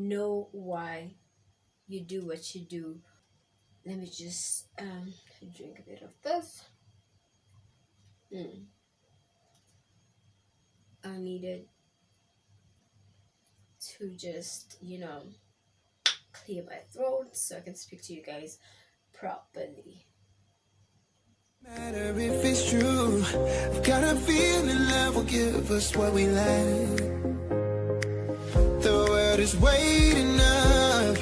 know why you do what you do. Let me just drink a bit of this. I needed to just, clear my throat so I can speak to you guys properly. Matter if it's true, I've got a feeling love will give us what we lack. The world is waiting up.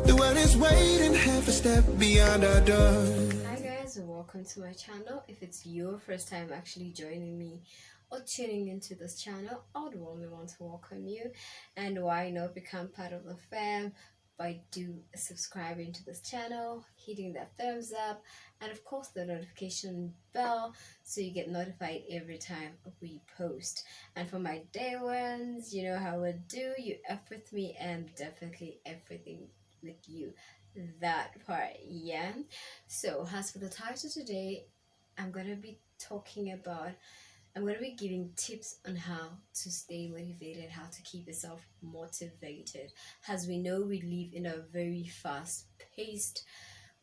The world is waiting half a step beyond our door. Hi guys, and welcome to my channel. If it's your first time actually joining me or tuning into this channel, I would warmly want to welcome you. And why not become part of the fam by subscribing to this channel, hitting that thumbs up, and of course the notification bell so you get notified every time we post. And for my day ones, you know how I do. You F with me and definitely everything with you, that part. Yeah. So as for the title today, i'm gonna be talking about I'm going to be giving tips on how to stay motivated, how to keep yourself motivated. As we know, we live in a very fast paced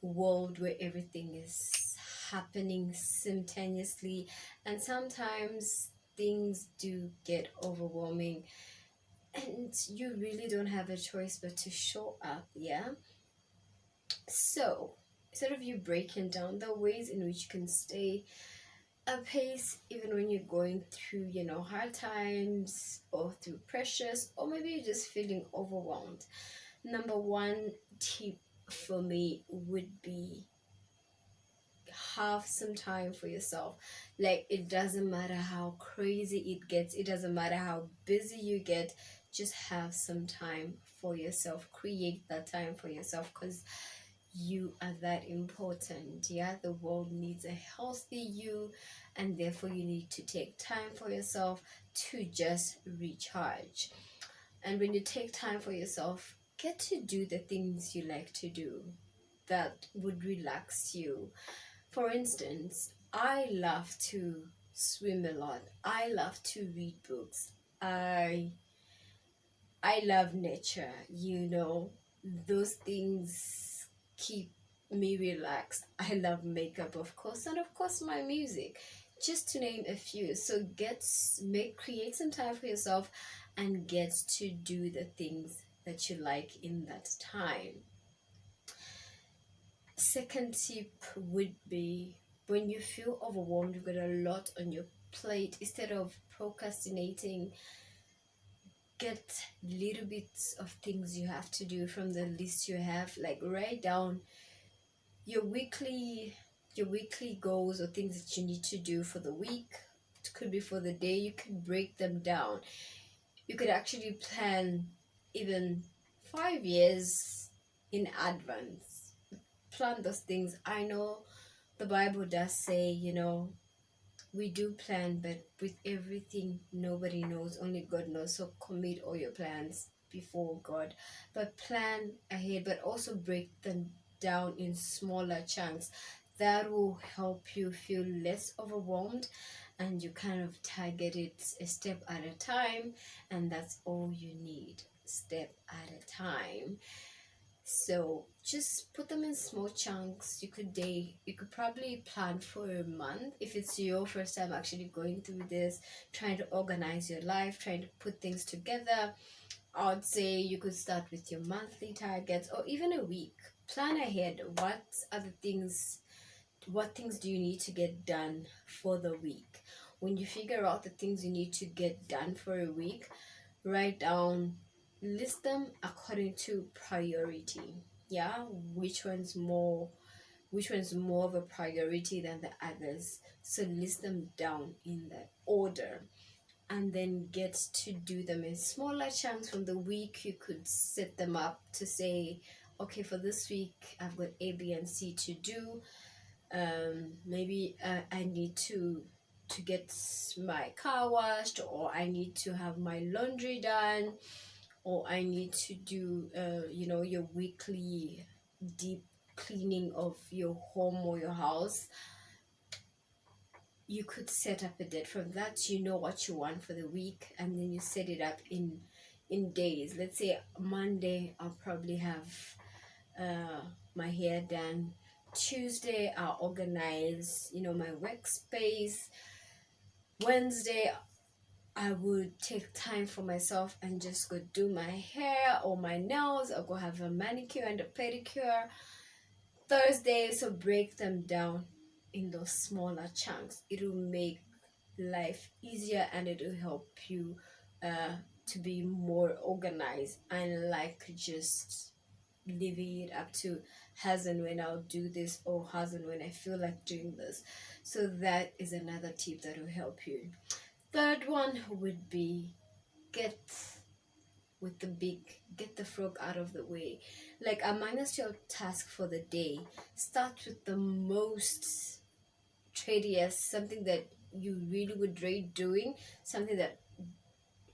world where everything is happening simultaneously, and sometimes things do get overwhelming, and you really don't have a choice but to show up. Yeah. So, instead of you breaking down the ways in which you can stay apace even when you're going through, hard times or through pressures, or maybe you're just feeling overwhelmed, number one tip for me would be have some time for yourself. Like, it doesn't matter how crazy it gets, it doesn't matter how busy you get, just have some time for yourself. Create that time for yourself, because you are that important. Yeah, the world needs a healthy you, and therefore you need to take time for yourself to just recharge. And when you take time for yourself, get to do the things you like to do that would relax you. For instance, I love to swim a lot. I love to read books. I love nature, those things keep me relaxed. I love makeup, of course, and of course my music, just to name a few. So create some time for yourself and get to do the things that you like in that time. Second tip would be, when you feel overwhelmed, you've got a lot on your plate, instead of procrastinating, get little bits of things you have to do from the list you have. Like, write down your weekly goals or things that you need to do for the week. It could be for the day. You could break them down. You could actually plan even 5 years in advance. Plan those things. I know the Bible does say, we do plan, but with everything, nobody knows, only God knows. So commit all your plans before God, but plan ahead, but also break them down in smaller chunks. That will help you feel less overwhelmed, and you kind of target it a step at a time, and that's all you need, step at a time. So just put them in small chunks. You could probably plan for a month if it's your first time actually going through this, trying to organize your life, trying to put things together. I would say you could start with your monthly targets or even a week. Plan ahead. What things do you need to get done for the week? When you figure out the things you need to get done for a week, write down, list them according to priority. Yeah, which one's more of a priority than the others. So list them down in that order, and then get to do them in smaller chunks. From the week, you could set them up to say, okay, for this week I've got A, B, and C to do. Maybe I need to get my car washed, or I need to have my laundry done, or I need to do your weekly deep cleaning of your home or your house. You could set up a date from that. You know what you want for the week, and then you set it up in days. Let's say Monday, I'll probably have uh, my hair done. Tuesday, I'll organize, my workspace. Wednesday, I would take time for myself and just go do my hair or my nails, or go have a manicure and a pedicure. Thursday, so break them down in those smaller chunks. It will make life easier, and it will help you uh, to be more organized, and like just leaving it up to has and when I'll do this, or has and when I feel like doing this. So that is another tip that will help you. Third one would be get get the frog out of the way. Like, minus your task for the day. Start with the most tedious, something that you really would rate doing, something that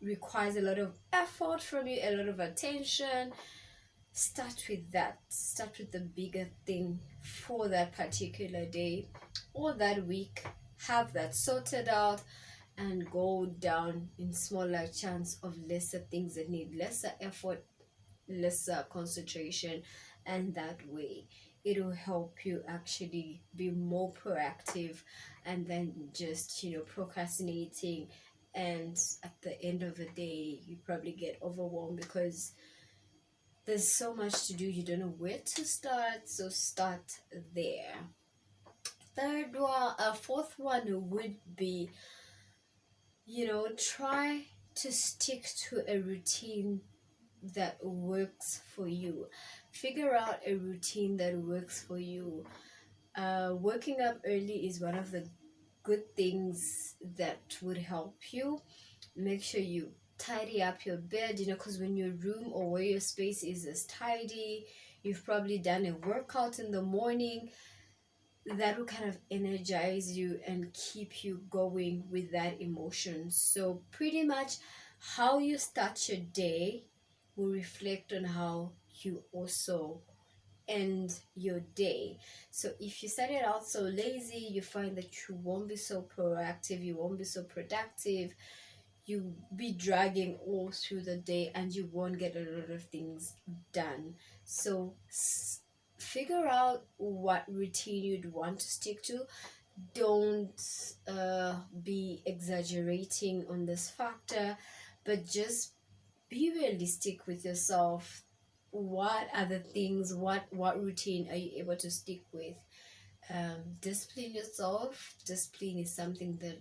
requires a lot of effort from you, a lot of attention. Start with that. Start with the bigger thing for that particular day or that week. Have that sorted out, and go down in smaller chunks of lesser things that need lesser effort, lesser concentration, and that way it'll help you actually be more proactive, and then just procrastinating, and at the end of the day you probably get overwhelmed because there's so much to do, you don't know where to start. So start there. Fourth one would be, try to stick to a routine that works for you. Figure out a routine that works for you. Waking up early is one of the good things that would help you. Make sure you tidy up your bed, because when your room or where your space is tidy, you've probably done a workout in the morning. That will kind of energize you and keep you going with that emotion. So pretty much how you start your day will reflect on how you also end your day. So if you started out so lazy, you find that you won't be so proactive, you won't be so productive, you be dragging all through the day, and you won't get a lot of things done. So figure out what routine you'd want to stick to. Don't be exaggerating on this factor, but just be realistic with yourself. What are the things, what routine are you able to stick with? Discipline yourself. Discipline is something that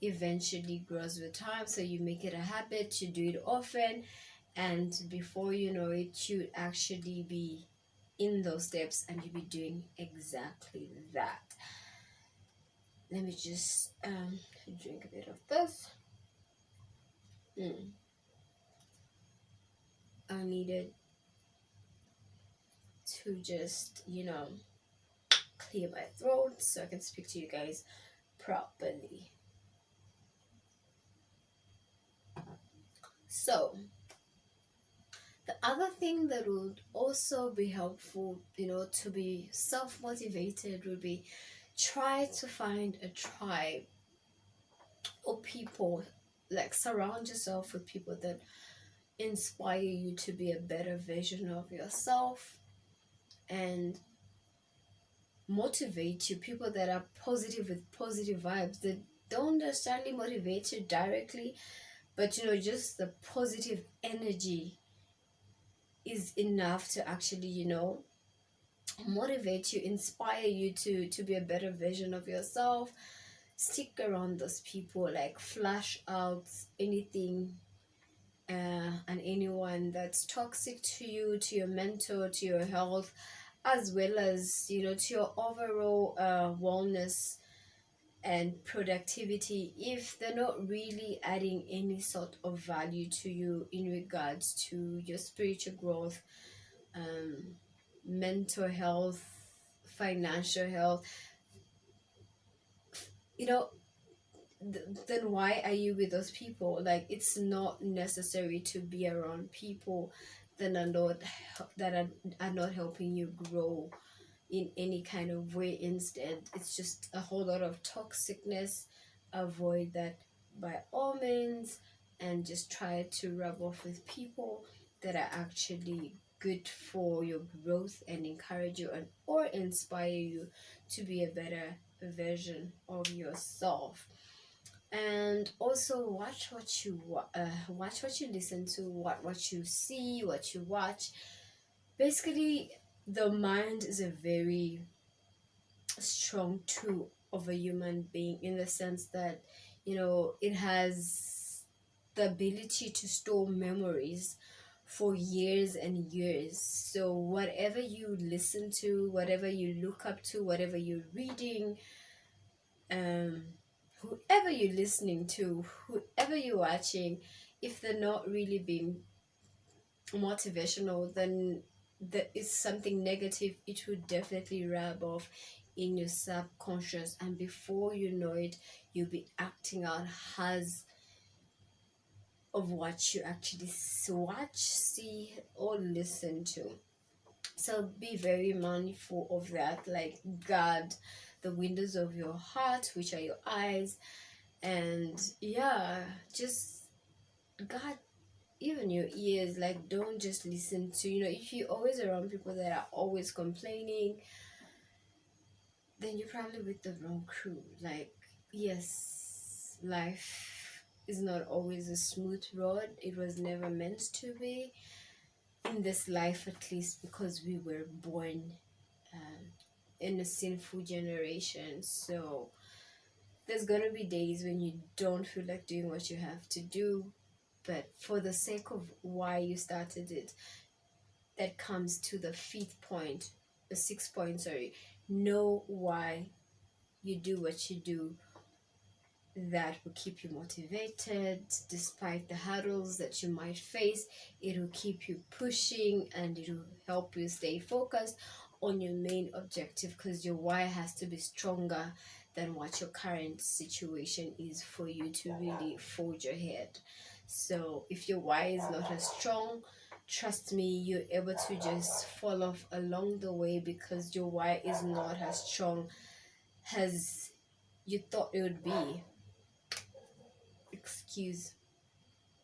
eventually grows with time, so you make it a habit, you do it often, and before you know it, you actually be in those steps and you be doing exactly that. Let me just drink a bit of this. I needed to just clear my throat so I can speak to you guys properly. So the other thing that would also be helpful, to be self-motivated, would be try to find a tribe or people. Like, surround yourself with people that inspire you to be a better version of yourself and motivate you. People that are positive, with positive vibes, that don't necessarily motivate you directly, but just the positive energy is enough to actually motivate you, inspire you to be a better version of yourself. Stick around those people, like flush out anything and anyone that's toxic to you, to your mental, to your health, as well as to your overall wellness and productivity. If they're not really adding any sort of value to you in regards to your spiritual growth, mental health, financial health, you know then why are you with those people? Like, it's not necessary to be around people that are not helping you grow in any kind of way. Instead, it's just a whole lot of toxicness. Avoid that by all means. and just try to rub off with people that are actually good for your growth and encourage you and or inspire you to be a better version of yourself. And also watch what you listen to, what you see, what you watch. Basically, the mind is a very strong tool of a human being, in the sense that, it has the ability to store memories for years and years. So whatever you listen to, whatever you look up to, whatever you're reading, um whoever you're listening to, whoever you're watching, if they're not really being motivational, then there is something negative. It would definitely rub off in your subconscious, and before you know it, you'll be acting out as of what you actually watch, see, or listen to. So be very mindful of that. Like, guard the windows of your heart, which are your eyes, and yeah, just guard even your ears. Like, don't just listen to, if you're always around people that are always complaining, then you're probably with the wrong crew. Like, yes, life is not always a smooth road. It was never meant to be, in this life at least, because we were born um, in a sinful generation. So there's gonna be days when you don't feel like doing what you have to do, but for the sake of why you started it, that comes to the fifth point, the sixth point, sorry. Know why you do what you do. That will keep you motivated despite the hurdles that you might face. It will keep you pushing, and it will help you stay focused on your main objective, because your why has to be stronger than what your current situation is for you to really forge ahead. So if your why is not as strong, trust me, you're able to just fall off along the way, because your why is not as strong as you thought it would be. Excuse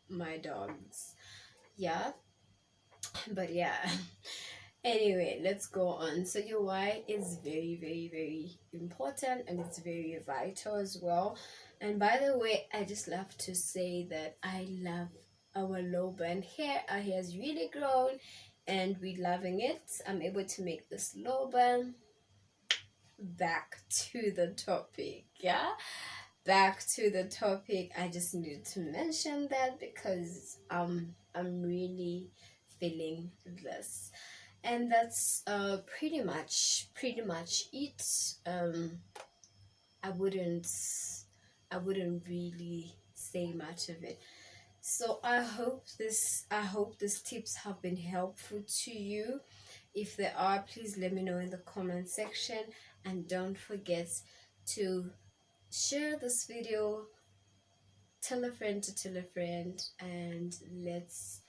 my dogs. Yeah, but yeah. Anyway, let's go on. So your why is very, very, very important, and it's very vital as well. And by the way, I just love to say that I love our low band hair. Our hair has really grown, and we're loving it. I'm able to make this low band. Back to the topic, yeah. Back to the topic. I just needed to mention that because I'm really feeling this. And that's pretty much it. I wouldn't I wouldn't really say much of it. So I hope these tips have been helpful to you. If they are, please let me know in the comment section, and don't forget to share this video, tell a friend to tell a friend, and let's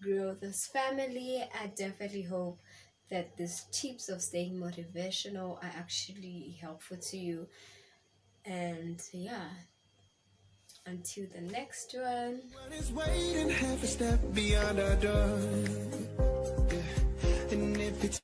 grow this family. I definitely hope that these tips of staying motivational are actually helpful to you. And yeah, until the next one. Well, it's waiting half a step beyond our door. Yeah. And if it's